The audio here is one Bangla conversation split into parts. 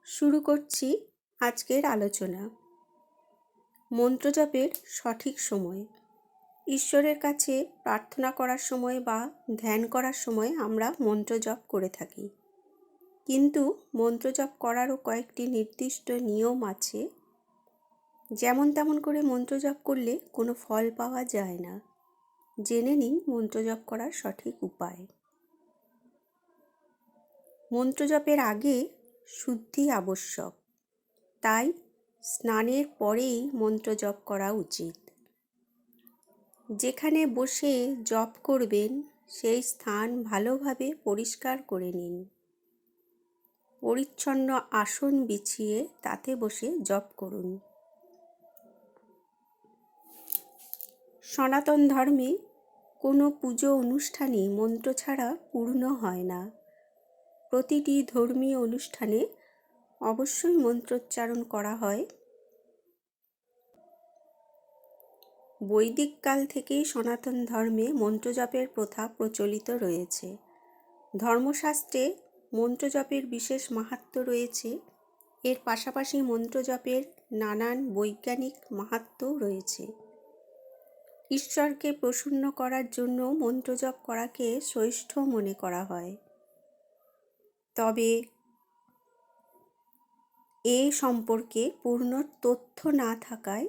শুরু করছি আজকের আলোচনা। মন্ত্রজপের সঠিক সময়। ঈশ্বরের কাছে প্রার্থনা করার সময় বা ধ্যান করার সময় আমরা মন্ত্রজপ করে থাকি, কিন্তু মন্ত্রজপ করারও কয়েকটি নির্দিষ্ট নিয়ম আছে। যেমন তেমন করে মন্ত্রজপ করলে কোনো ফল পাওয়া যায় না। জেনে নিন মন্ত্রজপ করার সঠিক উপায়। মন্ত্রজপের আগে শুদ্ধি আবশ্যক, তাই স্নানের পরেই মন্ত্র জপ করা উচিত। যেখানে বসে জপ করবেন সেই স্থান ভালোভাবে পরিষ্কার করে নিন। পরিচ্ছন্ন আসন বিছিয়ে তাতে বসে জপ করুন। সনাতন ধর্মে কোনো পুজো অনুষ্ঠানই মন্ত্র ছাড়া পূর্ণ হয় না। প্রতিটি ধর্মীয় অনুষ্ঠানে অবশ্যই মন্ত্রোচ্চারণ করা হয়। বৈদিক কাল থেকেই সনাতন ধর্মে মন্ত্রজপের প্রথা প্রচলিত রয়েছে। ধর্মশাস্ত্রে মন্ত্রজপের বিশেষ মাহাত্ম্য রয়েছে। এর পাশাপাশি মন্ত্রজপের নানান বৈজ্ঞানিক মাহাত্ম্যও রয়েছে। ঈশ্বরকে প্রসন্ন করার জন্য মন্ত্রজপ করাকে শ্রেষ্ঠ মনে করা হয়। তবে এ সম্পর্কে পূর্ণ তথ্য না থাকায়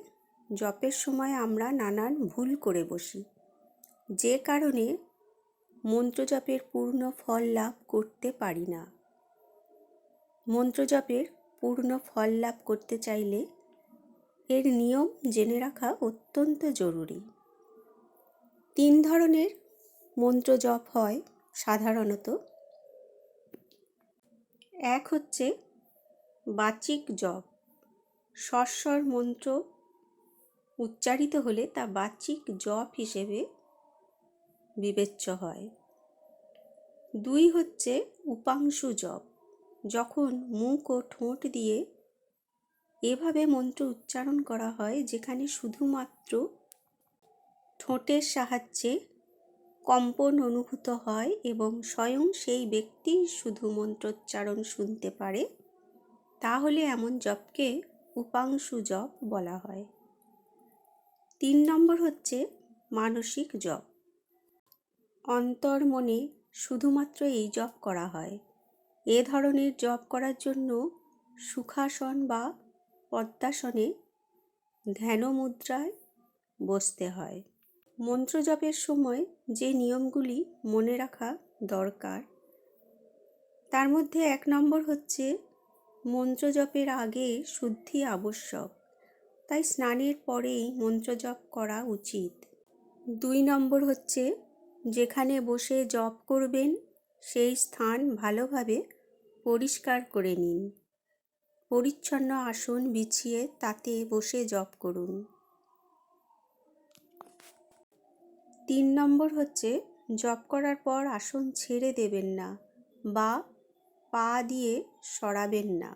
জপের সময় আমরা নানান ভুল করে বসি, যে কারণে মন্ত্রজপের পূর্ণ ফল লাভ করতে পারি না। মন্ত্রজপের পূর্ণ ফল লাভ করতে চাইলে এর নিয়ম জেনে রাখা অত্যন্ত জরুরি। 3 ধরনের মন্ত্রজপ হয় সাধারণত। এক হচ্ছে বাচিক জপ। স্বর মন্ত্র উচ্চারিত হলে তা বাচিক জপ হিসেবে বিবেচ্য হয়। 2 হচ্ছে উপাংশু জপ। যখন মুখ ও ঠোঁট দিয়ে এভাবে মন্ত্র উচ্চারণ করা হয় যেখানে শুধুমাত্র ঠোঁটের সাহায্যে কম্পন অনুভূত হয় এবং স্বয়ং সেই ব্যক্তি শুধু মন্ত্রোচ্চারণ শুনতে পারে, তাহলে এমন জপকে উপাংশু জপ বলা হয়। 3 নম্বর হচ্ছে মানসিক জপ। অন্তর্মনে শুধুমাত্র এই জপ করা হয়। এ ধরনের জপ করার জন্য সুখাসন বা পদ্মাসনে ধ্যান মুদ্রায় বসতে হয়। মন্ত্র জপের সময় যে নিয়মগুলি মনে রাখা দরকার তার মধ্যে 1 নম্বর হচ্ছে মন্ত্র জপের আগে শুদ্ধি আবশ্যক, তাই স্নানের পরেই মন্ত্র জপ করা উচিত। 2 নম্বর হচ্ছে যেখানে বসে জপ করবেন সেই স্থান ভালোভাবে পরিষ্কার করে নিন। পরিচ্ছন্ন আসন বিছিয়ে তাতে বসে জপ করুন। 3 নম্বর হচ্ছে জপ করার পর আসন ছেড়ে দেবেন না বা পা দিয়ে সরাবেন না।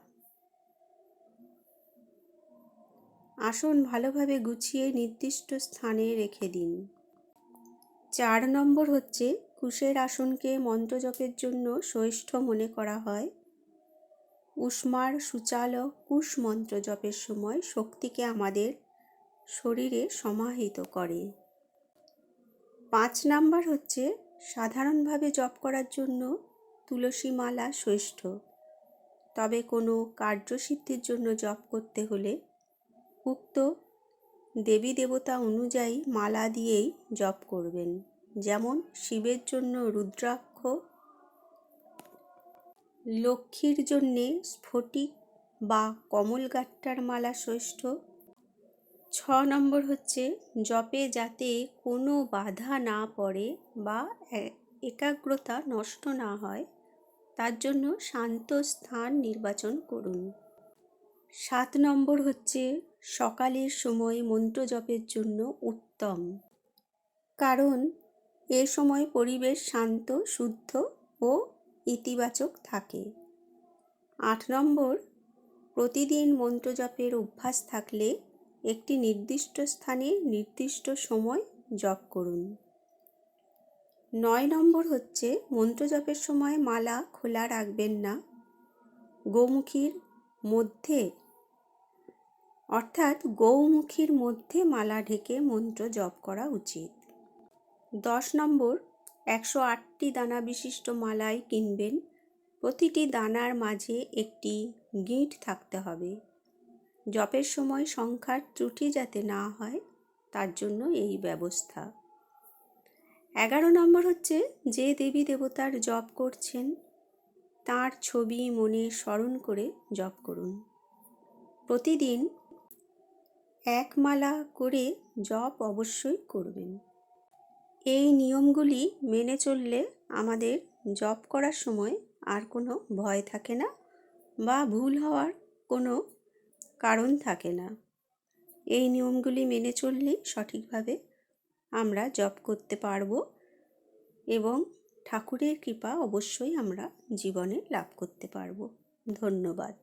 আসন ভালোভাবে গুছিয়ে নির্দিষ্ট স্থানে রেখে দিন। 4 নম্বর হচ্ছে কুশের আসনকে মন্ত্রজপের জন্য শ্রেষ্ঠ মনে করা হয়। উষ্মার সুচাল কুশ মন্ত্র জপের সময় শক্তিকে আমাদের শরীরে সমাহিত করে। 5 নম্বর হচ্ছে সাধারণভাবে জপ করার জন্য তুলসী মালা শ্রেষ্ঠ, তবে কোনো কার্যসিদ্ধির জন্য জপ করতে হলে উক্ত দেবী দেবতা অনুযায়ী মালা দিয়েই জপ করবেন। যেমন শিবের জন্য রুদ্রাক্ষ, লক্ষ্মীর জন্যে স্ফটিক বা কমলগাট্টার মালা শ্রেষ্ঠ। 6 নম্বর হচ্ছে জপে যাতে কোনো বাধা না পড়ে বা একাগ্রতা নষ্ট না হয় তার জন্য শান্ত স্থান নির্বাচন করুন। 7 নম্বর হচ্ছে সকালের সময় মন্ত্র জপের জন্য উত্তম, কারণ এ সময় পরিবেশ শান্ত, শুদ্ধ ও ইতিবাচক থাকে। 8 নম্বর প্রতিদিন মন্ত্র জপের অভ্যাস থাকলে একটি নির্দিষ্ট স্থানে নির্দিষ্ট সময় জপ করুন। 9 নম্বর হচ্ছে মন্ত্র জপের সময় মালা খোলা রাখবেন না। গোমুখীর মধ্যে অর্থাৎ গৌমুখীর মধ্যে মালা ঢেকে মন্ত্র জপ করা উচিত। 10 নম্বর, 108টি দানা বিশিষ্ট মালাই কিনবেন। প্রতিটি দানার মাঝে একটি গিঁট থাকতে হবে। জপের সময় সংখ্যার ত্রুটি যাতে না হয় তার জন্য এই ব্যবস্থা। 11 নম্বর হচ্ছে, যে দেবী দেবতার জপ করছেন তার ছবি মনে স্মরণ করে জপ করুন। প্রতিদিন 1 মালা করে জপ অবশ্যই করবেন। এই নিয়মগুলি মেনে চললে আমাদের জপ করার সময় আর কোনো ভয় থাকে না বা ভুল হওয়ার কোনো কারণ থাকে না। এই নিয়মগুলি মেনে চললেই সঠিকভাবে আমরা জপ করতে পারবো এবং ঠাকুরের কৃপা অবশ্যই আমরা জীবনে লাভ করতে পারবো। ধন্যবাদ।